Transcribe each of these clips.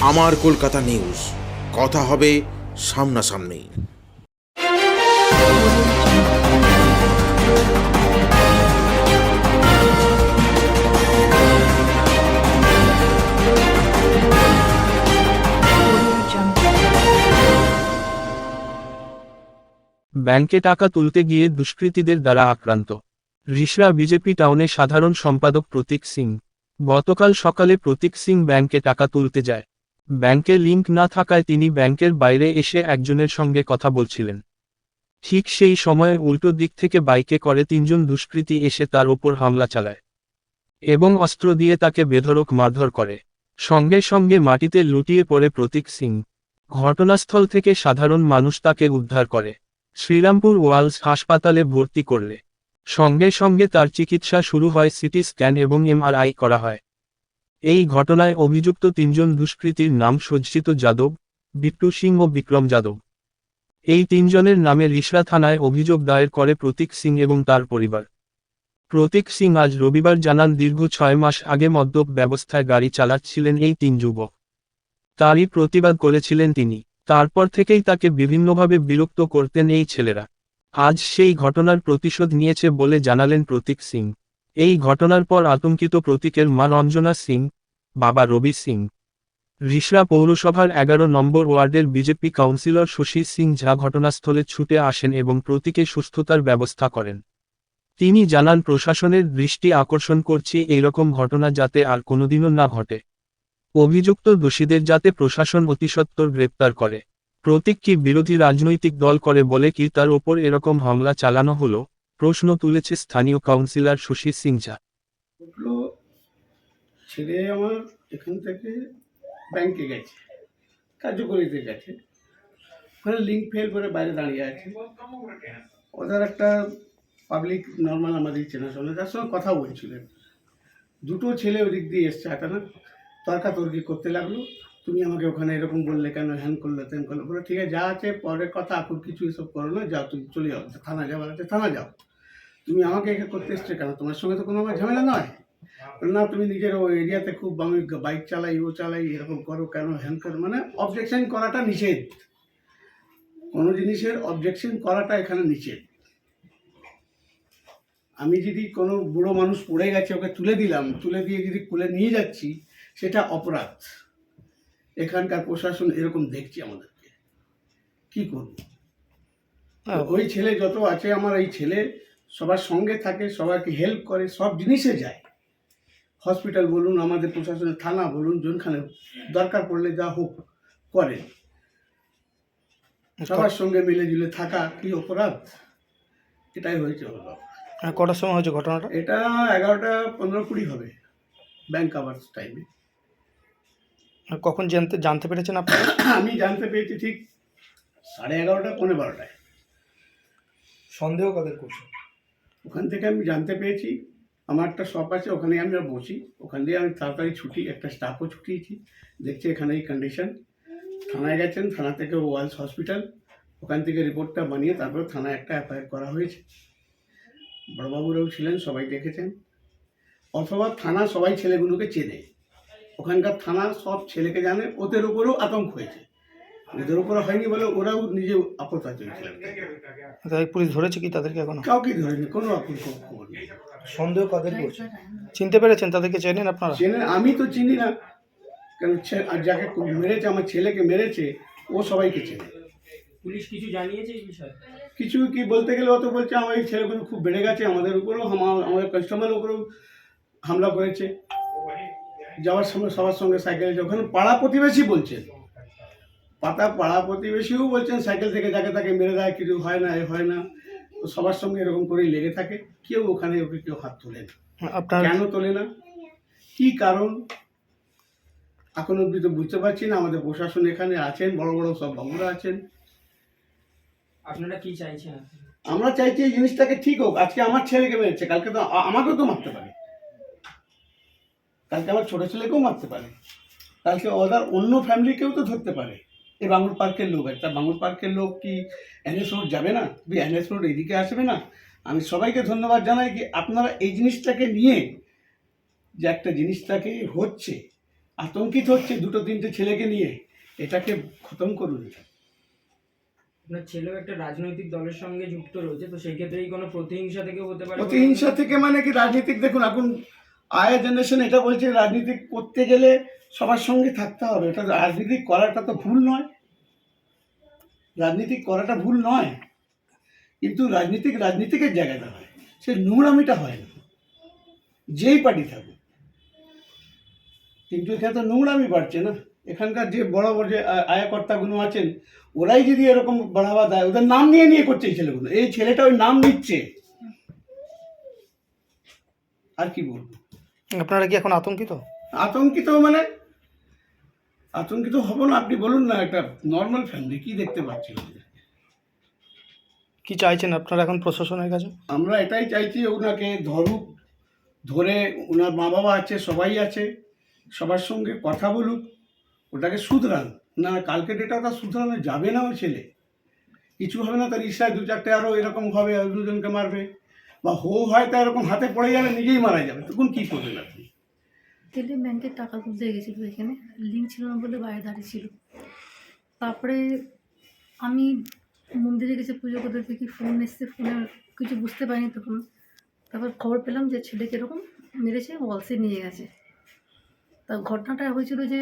আমার কলকাতা নিউজ, কথা হবে সামনাসামনি। ব্যাংকে টাকা তুলতে গিয়ে দুষ্কৃতীদের দ্বারা আক্রান্ত। রিষড়া বিজেপি টাউনে সাধারণ সম্পাদক প্রতীক সিং। গতকাল সকালে প্রতীক সিং ব্যাংকে টাকা তুলতে যায়। ব্যাংকে লিংক না থাকায় তিনি ব্যাংকের বাইরে এসে একজনের সঙ্গে কথা বলছিলেন। ঠিক সেই সময়ে উল্টো দিক থেকে বাইকে করে তিনজন দুষ্কৃতী এসে তার ওপর হামলা চালায় এবং অস্ত্র দিয়ে তাকে বেধড়ক মারধর করে। সঙ্গে সঙ্গে মাটিতে লুটিয়ে পড়ে প্রতীক সিং। ঘটনাস্থল থেকে সাধারণ মানুষ তাকে উদ্ধার করে শ্রীরামপুর ওয়ালস হাসপাতালে ভর্তি করলে সঙ্গে সঙ্গে তার চিকিৎসা শুরু হয়, সিটি স্ক্যান এবং এমআরআই করা হয়। এই ঘটনায় অভিযুক্ত তিনজন দুষ্কৃতীর নাম সজ্জিত যাদব, বিট্টু সিং ও বিক্রম যাদব। এই তিনজনের নামে রিষড়া থানায় অভিযোগ দায়ের করে প্রতীক সিং এবং তার পরিবার। প্রতীক সিং আজ রবিবার জানান, দীর্ঘ 6 মাস আগে মদ্যপ ব্যবস্থায় গাড়ি চালাচ্ছিলেন এই তিন যুবক। তারই প্রতিবাদ করেছিলেন তিনি। তারপর থেকেই তাকে বিভিন্নভাবে বিরক্ত করতেন এই ছেলেরা। আজ সেই ঘটনার প্রতিশোধ নিয়েছে বলে জানালেন প্রতীক সিং। এই ঘটনার পর আতঙ্কিত প্রতীকের মা রঞ্জনা সিং, বাবা রবি সিং। রিষড়া পৌরসভার 11 নম্বর ওয়ার্ডের বিজেপি কাউন্সিলর শশী সিং ঝা ঘটনাস্থলে ছুটে আসেন এবং প্রতীকের সুস্থতার ব্যবস্থা করেন। তিনি জানান, প্রশাসনের দৃষ্টি আকর্ষণ করছি এইরকম ঘটনা যাতে আর কোনোদিনও না ঘটে। অভিযুক্ত দোষীদের যাতে প্রশাসন অতিসত্বর গ্রেপ্তার করে। প্রতীক কি বিরোধী রাজনৈতিক দল করে বলে কি তার ওপর এরকম হামলা চালানো হলো, প্রশ্ন তুলেছে স্থানীয় কাউন্সিলর শশী সিং ঝা। ছেলে আমার এখান থেকে ব্যাংকে গেছে, কার্যকরীতে গেছে, ওখানে লিঙ্ক ফেল করে বাইরে দাঁড়িয়ে আছে। ওদের একটা পাবলিক নর্মাল আমাদের চেনাশোনা, তার সঙ্গে কথা বলছিলেন। দুটো ছেলে ওদিক দিয়ে এসছে, না তর্কাতর্কি করতে লাগলো। তুমি আমাকে ওখানে এরকম বললে কেন, হ্যান করলে তেন করলে। বলে ঠিক আছে, যা আছে পরের কথা, এখন কিছু এসব করো না, যাও তুমি চলে যাও, থানা যাওয়ার আছে থানা যাও। তুমি আমাকে এখানে করতে এসছে কেন, তোমার সঙ্গে তো কোনো আমার ঝামেলা নয়। না তুমি নিজের ওই এরিয়াতে খুব আমি বাইক চালাই, ও চালাই, এরকম করো কেন, হ্যান করো। মানে অবজেকশন করাটা নিষেধ, কোনো জিনিসের অবজেকশন করাটা এখানে নিষেধ। আমি যদি কোনো বুড়ো মানুষ পড়ে গেছে, ওকে তুলে দিলাম, তুলে দিয়ে যদি কুলে নিয়ে যাচ্ছি, সেটা অপরাধ। এখানকার প্রশাসন এরকম দেখছি আমাদেরকে, কি করব। ওই ছেলে যত আছে আমার, এই ছেলে সবার সঙ্গে থাকে, সবাইকে হেল্প করে, সব জিনিসে যায়। হসপিটাল বলুন, আমাদের প্রশাসনের থানা বলুন, যোনখানে দরকার পড়লে যা হোক করে। সবার সঙ্গে মিলে জুলে থাকা কি অপরাধ? এটাই হয়েছে। কটার সময় হয়েছে ঘটনাটা? এটা 11টা 15-20 হবে, ব্যাংক আওয়ার্স টাইমে। কখন জানতে পেরেছেন আপনি? আমি জানতে পেরেছি ঠিক 11:30 পৌনে 12টায়। সন্দেহ কাদের করছে? ওখান থেকে আমি জানতে পেরেছি, আমার একটা শপ আছে, ওখানে আমি বসি, ওখান দিয়ে আমি তাড়াতাড়ি ছুটি, একটা স্টাফও ছুটিয়েছি। দেখছি এখানে এই কন্ডিশন। থানায় গেছেন, থানা থেকে ওয়ালস হসপিটাল, ওখান থেকে রিপোর্টটা বানিয়ে তারপরে থানায় একটা এফআইআর করা হয়েছে। বড়বাবুরাও ছিলেন, সবাই দেখেছেন। অথবা থানা সবাই ছেলেগুলোকে চেনে, ওখানকার থানা সব ছেলেকে জানে। ওদের উপরেও আতঙ্ক হয়েছে, ওদের উপরে হয়নি বলে ওরাও নিজে আপত্তি চলছিলেন। পুলিশ ধরেছে কি তাদেরকে? এখনো কাউকে ধরেনি, কোনো খবর নেই। সন্দেহ কাদের করছে? চিনতে পেরেছেন তাদেরকে? চেনেন আপনারা? চেনেন? আমি তো চিনি না, কারণ যাকে মেরেছে, আমার ছেলেকে মেরেছে, ও সবাইকে চেনে। পুলিশ কিছু জানিয়েছে এই বিষয়ে? কিছু কি বলতে গেলে ও তো বলছে আমার এই ছেলেগুলো খুব বেড়ে গেছে, আমাদের উপরেও, আমাদের কাস্টমারের উপরেও হামলা করেছে। যাওয়ার সময় সবার সঙ্গে সাইকেলে, ওখানে পাড়া প্রতিবেশী বলছেন, পাড়া প্রতিবেশীও বলছেন সাইকেল থেকে যাকে তাকে মেরে দেয়, কিছু হয় না, এ হয় না। তো সবার সঙ্গে এরকম করেই লেগে থাকে, কেউ ওখানে ওকে কেউ হাত তোলে না। কেন তোলে না, কি কারণ এখন অব্দি তো বুঝতে পারছি না। আমাদের প্রশাসন এখানে আছেন, বড় বড় সব বাবুরা আছেন। আপনারা কি চাইছেন? আমরা চাইছি এই জিনিসটাকে ঠিক হোক। আজকে আমার ছেলেকে মেরেছে, কালকে তো আমাকেও তো মারতে পারে, কালকে আমার ছোট ছেলেকেও মারতে পারে, কালকে ওদের অন্য ফ্যামিলিকেও তো ধরতে পারে। এই বাঙুর পার্কের লোক, একটা বাঙুর পার্কের লোক কি এনএস রোড যাবে না? এনএস রোড এদিকে আসবে না? আমি সবাইকে ধন্যবাদ জানাই কি আপনারা এই জিনিসটাকে নিয়ে, যে একটা জিনিসটাকে হচ্ছে, আতঙ্কিত হচ্ছে 2-3টে ছেলেকে নিয়ে। এটাকে খতম করুন। আপনার ছেলেও একটা রাজনৈতিক দলের সঙ্গে যুক্ত রয়েছে, তো সেই ক্ষেত্রে কোনো প্রতিহিংসা থেকে হতে পারে বলে প্রতিহিংসা থেকে মানে কি, রাজনীতিক দেখুন এখন আয়া জেনারেশন এটা বলছে রাজনীতি করতে গেলে সবার সঙ্গে থাকতে হবে। এটা রাজনীতি করাটা তো ভুল নয়, রাজনীতি করাটা ভুল নয়, কিন্তু রাজনীতিকের জায়গাটা হয়, সে নোংরামিটা হয় না, যেই পার্টি থাকুক। কিন্তু এখানে তো নোংরামি বাড়ছে না। এখানকার যে বড় বড় যে আয়াকর্তাগুলো আছেন, ওরাই যদি এরকম বাড়াবা দেয়, ওদের নাম নিয়ে নিয়ে করছে এই ছেলেগুলো। এই ছেলেটা ওই নাম নিচ্ছে, আর কি বলবো। আপনারা কি এখন আতঙ্কিত? আতঙ্কিত মানে আতঙ্কিত হব না? আপনি বলুন না, একটা নর্মাল ফ্যামিলি কি দেখতে পাচ্ছি। কি চাইছেন আপনারা এখন প্রশাসনের কাছে? আমরা এটাই চাইছি, ওনাকে ধরুক, ধরে ওনার মা বাবা আছে, সবাই আছে, সবার সঙ্গে কথা বলুক, ওটাকে শুধরান। না কালকে ডেটা ওটা শুধরানো যাবে না। ওই ছেলে কিছু হবে না, তার ইচ্ছায় 2-4টে আরও এরকম হবে, আর 2জনকে মারবে, বা হয়তো এরকম হাতে পড়ে যাবে, নিজেই মারা যাবে, তখন কী করবেন আপনি? ছেলে ব্যাংকের টাকা তুলতে গেছিলো, এখানে লিঙ্ক ছিল না বলে বাইরে দাঁড়িয়ে ছিল। তারপরে আমি মন্দিরে গেছে পুজো করতে, দেখি ফোন এসছে, ফোনে কিছু বুঝতে পারিনি তখন। তারপর খবর পেলাম যে ছেলেকে এরকম মেরেছে, ওয়ালসে নিয়ে গেছে। তা ঘটনাটা হয়েছিল যে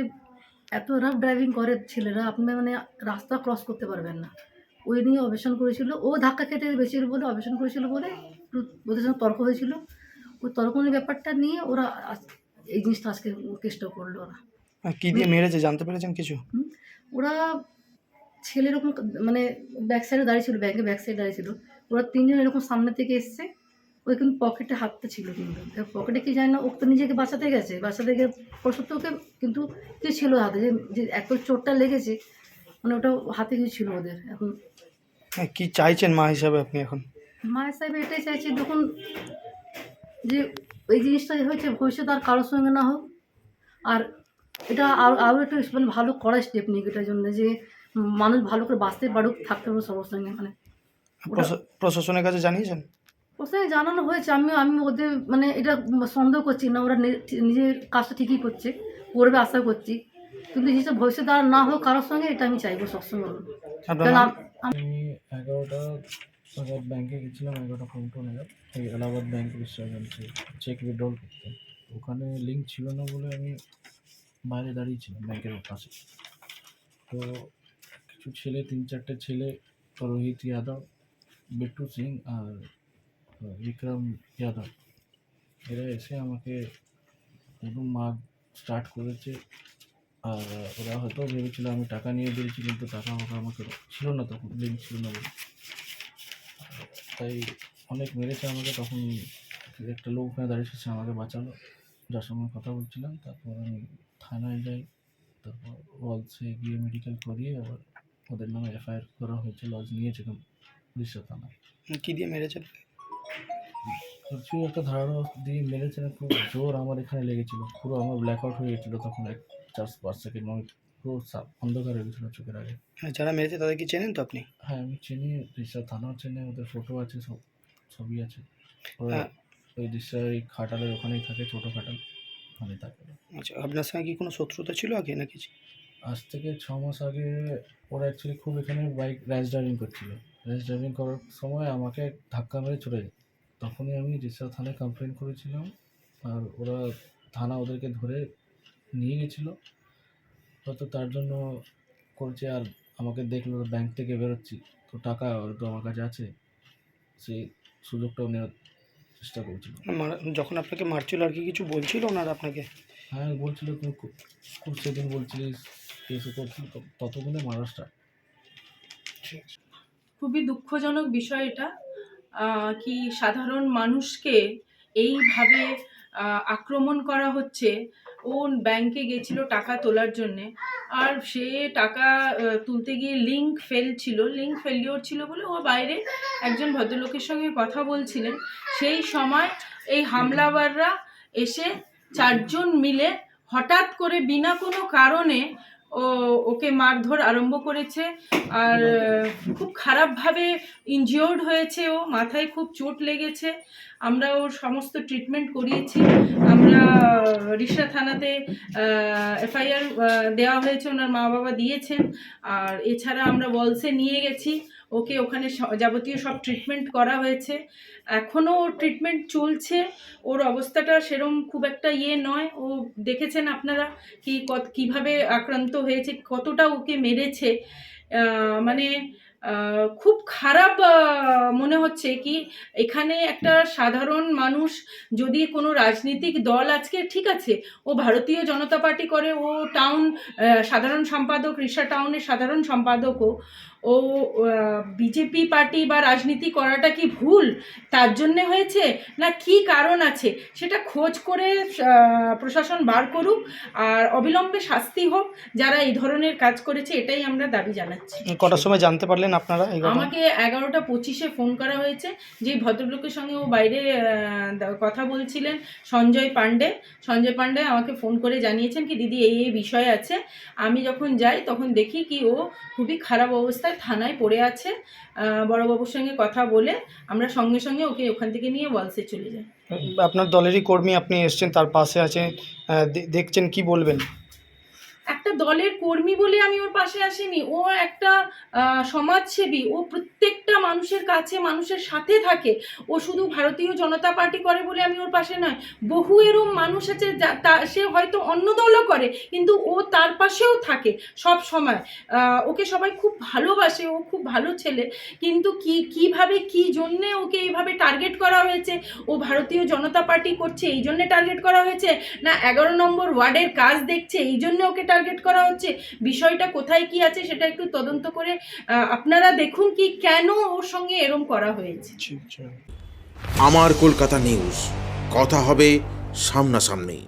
এত রাফ ড্রাইভিং করে ছেলেরা, আপনি মানে রাস্তা ক্রস করতে পারবেন না, ওই নিয়ে অবেশন করেছিল। ও ধাক্কা খেতে বেশি বলে অবেশন করেছিল বলে ওদের সঙ্গে তর্ক হয়েছিল। ওই তর্কনির ব্যাপারটা নিয়ে ওরা এই জিনিসটা আজকে কেসটা করলো ওরা। কি দিয়ে মেরেছে জানতে পেরেছেন কিছু? ওরা ছেলে এরকম মানে ব্যাক সাইডে দাঁড়িয়ে ছিল, ব্যাংকে ব্যাক সাইডে দাঁড়িয়ে ছিল। ওরা 3জন এরকম সামনে থেকে এসছে, ওই কিন্তু পকেটে হাতটা ছিল, কিন্তু পকেটে কি জানি না, ও তো নিজেকে বাঁচাতে গেছে, বাঁচাতে গিয়ে পরশত্ব ওকে কিন্তু কি ছিল হাতে, যে এত চোটটা লেগেছে, মানে ওটা হাতে কিছু ছিল ওদের। এখন কি চাইছেন মা হিসাবে আপনি এখন? মায়ের সাহেব এটাই চাইছি, দেখুন যে এই জিনিসটা হয়েছে ভবিষ্যতে আর কারোর সঙ্গে না হোক। আর এটা আরও একটু মানে ভালো করার স্টেপ নিক এটার জন্য, যে মানুষ ভালো করে বাঁচতে পারুক, থাকতে পারুক সবার সঙ্গে। মানে প্রশাসনের কাছে জানিয়েছেন? ওখানে জানানো হয়েছে, আমি ওদের মানে এটা সন্দেহ করছি না, ওরা নিজের কাজটা ঠিকই করছে, করবে আশা করছি। কিন্তু জিনিসটা ভবিষ্যতে আর না হোক কারোর সঙ্গে, এটা আমি চাইবো সবসময়। আপনার নাম? আমি 11টা নাগাদ ব্যাংকে গেছিলাম, 11:15 নাগাদ, এই এলাহাবাদ ব্যাংক বিশ্বব্যাংকে চেক উইথড্রল করতে। ওখানে লিঙ্ক ছিল না বলে আমি বাইরে দাঁড়িয়েছিলাম ব্যাংকের পাশে। তো কিছু ছেলে, 3-4টে ছেলে, রোহিত যাদব, বিট্টু সিং আর বিক্রম যাদব, এরা এসে আমাকে একদম মার স্টার্ট করেছে। আর ওরা হয়তো ভেবেছিল আমি টাকা নিয়ে দিয়েছি, কিন্তু টাকা ওরা আমাকে ছিল না, তখন লিঙ্ক ছিল না বলে। তাই অনেক মেরেছে আমাকে। তখন একটা লোক ওখানে দাঁড়িয়ে সে আমাকে বাঁচালো, যার সঙ্গে কথা বলছিলাম। তারপর আমি থানায় যাই, তারপর ওয়ালসে গিয়ে মেডিকেল করিয়ে আবার ওদের নামে এফআইআর করা হয়েছে, লজ নিয়েছে পুলিশের থানায়। কি দিয়ে মেরেছেন? কিছু একটা ধারণা দিয়ে মেরেছে না, খুব জোর আমার এখানে লেগেছিলো, পুরো আমার ব্ল্যাক আউট হয়ে গেছিলো তখন 4-5 সেকেন্ড, মানে পুরো অন্ধকার হয়ে গেছিলো চোখের আগে। যারা মেরেছে তাদের কি চেনেন তো আপনি? হ্যাঁ আমি চিনি, রিসা থানাও চেনে, ওদের ফটো আছে, সব ছবি আছে। ওরা ওই রিসা ওই খাটালের ওখানেই থাকে, ছোটো খাটাল, ওখানেই থাকে। আচ্ছা, আপনার সঙ্গে কি কোনো শত্রুতা ছিল আগে নাকি? আজ থেকে 6 মাস আগে ওরা অ্যাকচুয়ালি খুব এখানে বাইক র্যাশ ড্রাইভিং করছিল। র্যাশ ড্রাইভিং করার সময় আমাকে ধাক্কা মেরে চলে যায়। তখনই আমি রিসা থানায় কমপ্লেন করেছিলাম, আর ওরা থানা ওদেরকে ধরে নিয়ে গেছিলো, হয়তো তার জন্য করছে। আর আমাকে দেখলো ব্যাংক থেকে বেরোচ্ছি, তো টাকা তো আমার কাছে আছে, সেই সুযোগটাও নেওয়ার চেষ্টা করছিল। যখন আপনাকে মারছিল আর কি কিছু বলছিল ওনারা আপনাকে? হ্যাঁ বলছিল, তুমি খুব সেদিন বলছিলিস কেসও করছিল, ততদিনে মারা স্টার্ট। খুবই দুঃখজনক বিষয় এটা, কি সাধারণ মানুষকে এইভাবে আক্রমণ করা হচ্ছে। ও ব্যাংকে গেছিল টাকা তোলার জন্যে, আর সে টাকা তুলতে গিয়ে লিঙ্ক ফেলিওর ছিল বলে ও বাইরে একজন ভদ্রলোকের সঙ্গে কথা বলছিলেন। সেই সময় এই হামলাবাররা এসে 4জন মিলে হঠাৎ করে বিনা কোনো কারণে ওকে মারধর আরম্ভ করেছে। আর খুব খারাপভাবে ইনজিওর্ড হয়েছে, ও মাথায় খুব চোট লেগেছে। আমরা ওর সমস্ত ট্রিটমেন্ট করিয়েছি। আমরা রিষড়া থানাতে এফআইআর দেওয়া হয়েছে, ওনার মা বাবা দিয়েছেন। আর এছাড়া আমরা বলসে নিয়ে গেছি, ওকে ওখানে যাবতীয় সব ট্রিটমেন্ট করা হয়েছে। এখনও ওর ট্রিটমেন্ট চলছে। ওর অবস্থাটা সেরম খুব একটা নয়। ও দেখেছেন আপনারা কিভাবে আক্রান্ত হয়েছে, কতটা ওকে মেরেছে। মানে খুব খারাপ মনে হচ্ছে কি এখানে একটা সাধারণ মানুষ, যদি কোনো রাজনৈতিক দল, আজকে ঠিক আছে ও ভারতীয় জনতা পার্টি করে, ও টাউন সাধারণ সম্পাদক, রিষড়া টাউনের সাধারণ সম্পাদকও, ও বিজেপি পার্টি বা রাজনীতি করাটা কি ভুল তার জন্যে হয়েছে, না কি কারণ আছে সেটা খোঁজ করে প্রশাসন বার করুক, আর অবিলম্বে শাস্তি হোক যারা এই ধরনের কাজ করেছে, এটাই আমরা দাবি জানাচ্ছি। কটার সময় জানতে পারলেন আপনারা এই ঘটনা? আমাকে 11টা 25-এ ফোন করা হয়েছে। যে ভদ্রলোকের সঙ্গে ও বাইরে কথা বলছিলেন, সঞ্জয় পাণ্ডে আমাকে ফোন করে জানিয়েছেন কি দিদি এই বিষয় আছে। আমি যখন যাই তখন দেখি কি ও খুবই খারাপ অবস্থায় থানায় পড়ে আছে। বড়বাবুর সঙ্গে কথা বলে আমরা সঙ্গে সঙ্গে ওকে ওখান থেকে নিয়ে ওয়ালসে চলে যাই। আপনার দলেরই কর্মী, আপনি এসছেন, তার পাশে আছেন, দেখছেন, কি বলবেন? একটা দলের কর্মী বলে আমি ওর পাশে আসিনি। ও একটা সমাজসেবী। ও প্রত্যেকটা মানুষের কাছে, মানুষের সাথে থাকে। ও শুধু ভারতীয় জনতা পার্টি করে বলে আমি ওর পাশে নয়। বহু এরম মানুষ আছে সে হয়তো অন্য দলও করে, কিন্তু ও তার পাশেও থাকে সব সময়। ওকে সবাই খুব ভালোবাসে, ও খুব ভালো ছেলে। কিন্তু কিভাবে কি জন্যে ওকে এইভাবে টার্গেট করা হয়েছে, ও ভারতীয় জনতা পার্টি করছে এই জন্যে টার্গেট করা হয়েছে, না 11 নম্বর ওয়ার্ডের কাজ দেখছে এই জন্য ওকে টার্গেট করা হচ্ছে, বিষয়টা কোথায় কি আছে সেটা একটু তদন্ত করে আপনারা দেখুন কি কেন ওর সঙ্গে এরম করা হয়েছে। আমার কলকাতা নিউজ, কথা হবে সামনাসামনি।